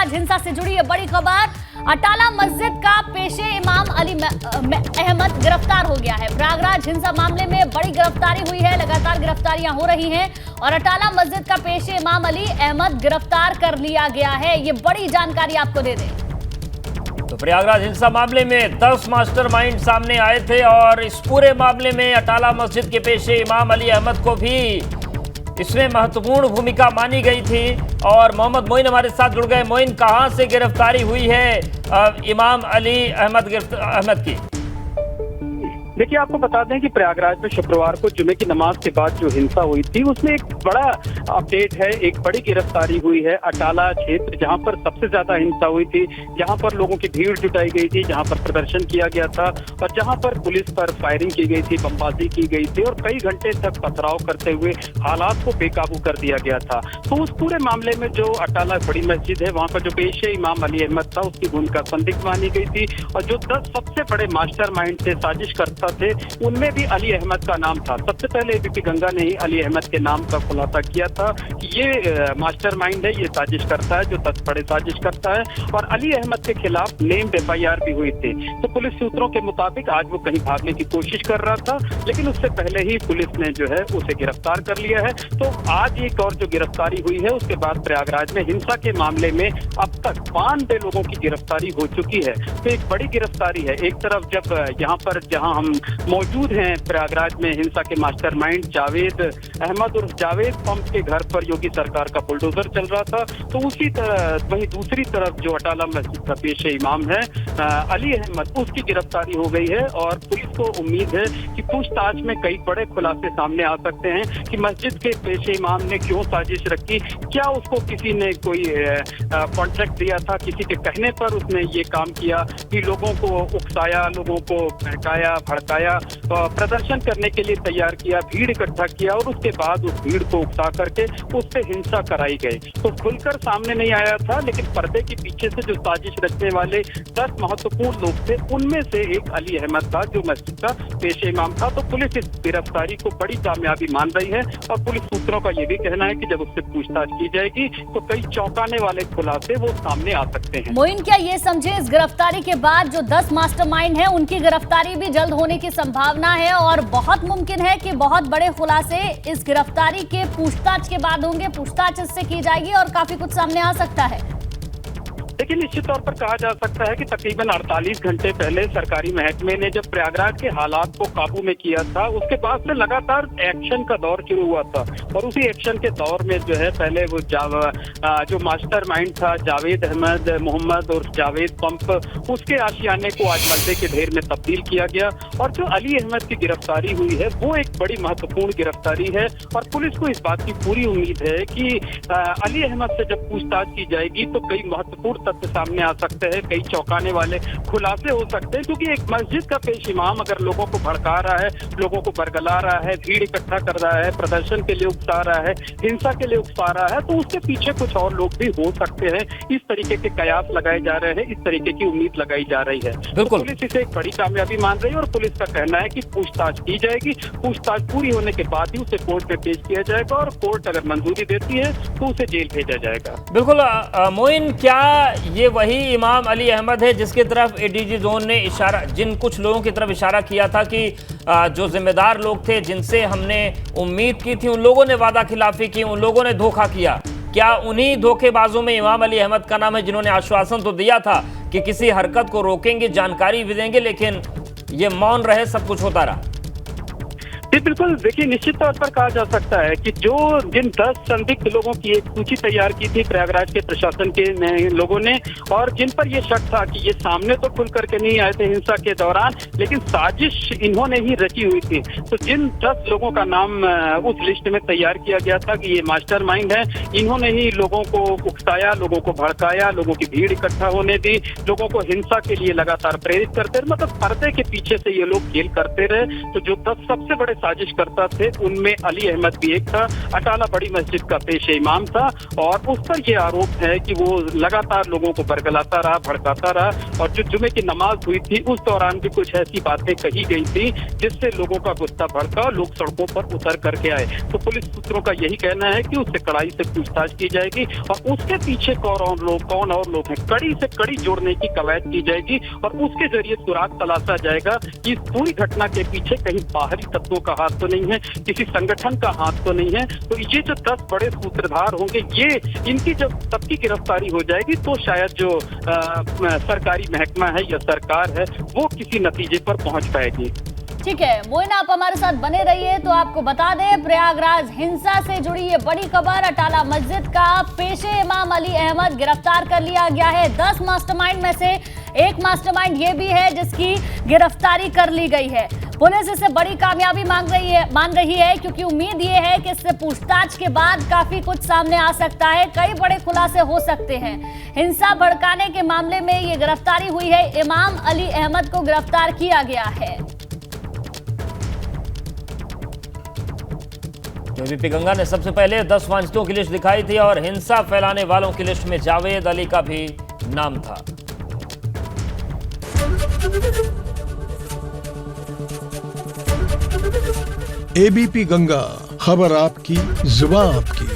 प्रयागराज हिंसा से जुड़ी है बड़ी खबर। अटाला मस्जिद का पेशे इमाम अली अहमद गिरफ्तार हो गया है। प्रयागराज हिंसा मामले में बड़ी गिरफ्तारी हुई है, लगातार गिरफ्तारियां हो रही हैं और अटाला मस्जिद का पेशे इमाम अली अहमद गिरफ्तार कर लिया गया है। ये बड़ी जानकारी आपको दे दें तो प्रयागराज हिंसा मामले में 10 मास्टरमाइंड सामने आए थे और इस पूरे मामले में अटाला मस्जिद के पेशे इमाम अली अहमद को भी इसमें महत्वपूर्ण भूमिका मानी गई थी। और मोहम्मद मोइन हमारे साथ जुड़ गए। मोइन, कहां से गिरफ्तारी हुई है इमाम अली अहमद की? देखिए, आपको बता दें कि प्रयागराज में शुक्रवार को जुमे की नमाज के बाद जो हिंसा हुई थी उसमें एक बड़ा अपडेट है, एक बड़ी गिरफ्तारी हुई है। अटाला क्षेत्र जहां पर सबसे ज्यादा हिंसा हुई थी, जहां पर लोगों की भीड़ जुटाई गई थी, जहां पर प्रदर्शन किया गया था और जहां पर पुलिस पर फायरिंग की गई थी, बमबाजी की गई थी और कई घंटे तक पथराव करते हुए हालात को बेकाबू कर दिया गया था। तो उस पूरे मामले में जो अटाला बड़ी मस्जिद है वहां पर जो पेशे इमाम अली अहमद था उसकी भूमिका संदिग्ध मानी गई थी और जो 10 सबसे बड़े मास्टरमाइंड थे, साजिशकर्ता थे, उनमें भी अली अहमद का नाम था। सबसे पहले एबीपी गंगा ने ही अली अहमद के नाम का खुलासा किया था कि ये मास्टरमाइंड है, ये साजिश करता है, जो 10 बड़े साजिश करता है और अली अहमद के खिलाफ नेम्ड एफआईआर भी हुई थी। तो पुलिस सूत्रों के मुताबिक आज वो कहीं भागने की कोशिश कर रहा था, लेकिन उससे पहले ही पुलिस ने जो है उसे गिरफ्तार कर लिया है। तो आज एक और जो गिरफ्तारी हुई है उसके बाद प्रयागराज में हिंसा के मामले में अब तक 92 लोगों की गिरफ्तारी हो चुकी है। तो एक बड़ी गिरफ्तारी है। एक तरफ जब यहाँ पर जहाँ हम मौजूद हैं प्रयागराज में हिंसा के मास्टरमाइंड जावेद अहमद और जावेद पंप के घर पर योगी सरकार का बुलडोजर चल रहा था, तो उसी तरह वहीं दूसरी तरफ जो अटाला मस्जिद का पेशे इमाम है अली अहमद, उसकी गिरफ्तारी हो गई है और पुलिस को उम्मीद है कि पूछताछ में कई बड़े खुलासे सामने आ सकते हैं कि मस्जिद के पेशे इमाम ने क्यों साजिश रखी, क्या उसको किसी ने कोई कॉन्ट्रैक्ट दिया था, किसी के कहने पर उसने ये काम किया कि लोगों को उकसाया, लोगों को बहकाया, भड़काया, प्रदर्शन करने के लिए तैयार किया, भीड़ इकट्ठा किया और उसके बाद उस भीड़ को उकसा करके उससे हिंसा कराई गई। तो खुलकर सामने नहीं आया था, लेकिन पर्दे के पीछे से जो साजिश रचने वाले 10 महत्वपूर्ण लोग थे उनमें से एक अली अहमद था जो मस्जिद का पेशे इमाम था। तो पुलिस इस गिरफ्तारी को बड़ी कामयाबी मान रही है और पुलिस सूत्रों का ये भी कहना है कि जब उससे पूछताछ की जाएगी तो कई चौंकाने वाले खुलासे वो सामने आ सकते हैं। मोइन, क्या ये समझे इस गिरफ्तारी के बाद जो 10 मास्टरमाइंड हैं उनकी गिरफ्तारी भी जल्द होने की संभावना है और बहुत मुमकिन है कि बहुत बड़े खुलासे इस गिरफ्तारी के पूछताछ के बाद होंगे, पूछताछ इससे की जाएगी और काफी कुछ सामने आ सकता है? देखिए, निश्चित तौर पर कहा जा सकता है कि तकरीबन 48 घंटे पहले सरकारी महकमे ने जब प्रयागराज के हालात को काबू में किया था, उसके बाद से लगातार एक्शन का दौर शुरू हुआ था और उसी एक्शन के दौर में जो है पहले वो जो मास्टरमाइंड था जावेद अहमद मोहम्मद और जावेद पंप, उसके आशियाने को आज मलबे के ढेर में तब्दील किया गया और जो अली अहमद की गिरफ्तारी हुई है वो एक बड़ी महत्वपूर्ण गिरफ्तारी है और पुलिस को इस बात की पूरी उम्मीद है कि अली अहमद से जब पूछताछ की जाएगी तो कई महत्वपूर्ण तथ्य सामने आ सकते हैं, कई चौंकाने वाले खुलासे हो सकते हैं। क्योंकि एक मस्जिद का पेश इमाम अगर लोगों को भड़का रहा है, लोगों को बरगला रहा है, भीड़ इकट्ठा कर रहा है, प्रदर्शन के लिए उकसा रहा है, हिंसा के लिए उकसा रहा है, तो उसके पीछे कुछ और लोग भी हो सकते हैं। इस तरीके के कयास लगाए जा रहे हैं, इस तरीके की उम्मीद लगाई जा रही है। तो पुलिस इसे एक बड़ी कामयाबी मान रही है और पुलिस का कहना है कि पूछताछ की जाएगी, पूछताछ पूरी होने के बाद ही उसे कोर्ट में पेश किया जाएगा और कोर्ट अगर मंजूरी देती है तो उसे जेल भेजा जाएगा। बिल्कुल मोइन, क्या ये वही इमाम अली अहमद है जिसकी तरफ एडीजी जोन ने इशारा, जिन कुछ लोगों की तरफ इशारा किया था कि जो जिम्मेदार लोग थे जिनसे हमने उम्मीद की थी उन लोगों ने वादा खिलाफी की, उन लोगों ने धोखा किया, क्या उन्हीं धोखेबाजों में इमाम अली अहमद का नाम है जिन्होंने आश्वासन तो दिया था कि किसी हरकत को रोकेंगे, जानकारी भी देंगे, लेकिन ये मौन रहे, सब कुछ होता रहा? जी बिल्कुल, देखिए निश्चित तौर पर कहा जा सकता है कि जिन 10 संदिग्ध लोगों की एक सूची तैयार की थी प्रयागराज के प्रशासन के लोगों ने और जिन पर यह शक था कि ये सामने तो खुल करके नहीं आए थे हिंसा के दौरान, लेकिन साजिश इन्होंने ही रची हुई थी। तो जिन 10 लोगों का नाम उस लिस्ट में तैयार किया गया था कि ये मास्टरमाइंड है, इन्होंने ही लोगों को उकसाया, लोगों को भड़काया, लोगों की भीड़ इकट्ठा होने दी, लोगों को हिंसा के लिए लगातार प्रेरित करते रहे, मतलब पर्दे के पीछे से ये लोग खेल करते रहे। तो जो 10 सबसे बड़े साजिशकर्ता थे उनमें अली अहमद भी एक था। अटाला बड़ी मस्जिद का पेशे इमाम था और उस पर यह आरोप है कि वो लगातार लोगों को बरगलाता रहा, भड़काता रहा और जो जुमे की नमाज हुई थी उस दौरान भी कुछ ऐसी बातें कही गई थी जिससे लोगों का गुस्सा भड़का और लोग सड़कों पर उतर करके आए। तो पुलिस सूत्रों का यही कहना है कि उससे कड़ाई से पूछताछ की जाएगी और उसके पीछे कौन और लोग हैं, कड़ी से कड़ी जोड़ने की कवायद की जाएगी और उसके जरिए सुराग तलाशा जाएगा कि इस पूरी घटना के पीछे कहीं बाहरी तत्वों का हाथ तो नहीं है, किसी संगठन का हाथ तो नहीं है। तो ये जो 10 बड़े सूत्रधार होंगे, ये इनकी जब सबकी गिरफ्तारी हो जाएगी तो शायद जो सरकारी महकमा है या सरकार है वो किसी नतीजे पर पहुंच पाएगी। ठीक है मोइन, आप हमारे साथ बने रहिए। तो आपको बता दें, प्रयागराज हिंसा से जुड़ी ये बड़ी खबर, अटाला मस्जिद का पेशे इमाम अली अहमद गिरफ्तार कर लिया गया है। 10 मास्टरमाइंड में से एक मास्टरमाइंड ये भी है जिसकी गिरफ्तारी कर ली गई है। पुलिस इससे बड़ी कामयाबी मान रही है क्योंकि उम्मीद ये है कि इससे पूछताछ के बाद काफी कुछ सामने आ सकता है, कई बड़े खुलासे हो सकते हैं। हिंसा भड़काने के मामले में ये गिरफ्तारी हुई है, इमाम अली अहमद को गिरफ्तार किया गया है। एबीपी गंगा ने सबसे पहले 10 वांछितों की लिस्ट दिखाई थी और हिंसा फैलाने वालों की लिस्ट में जावेद अली का भी नाम था। एबीपी गंगा, खबर आपकी, जुबान आपकी।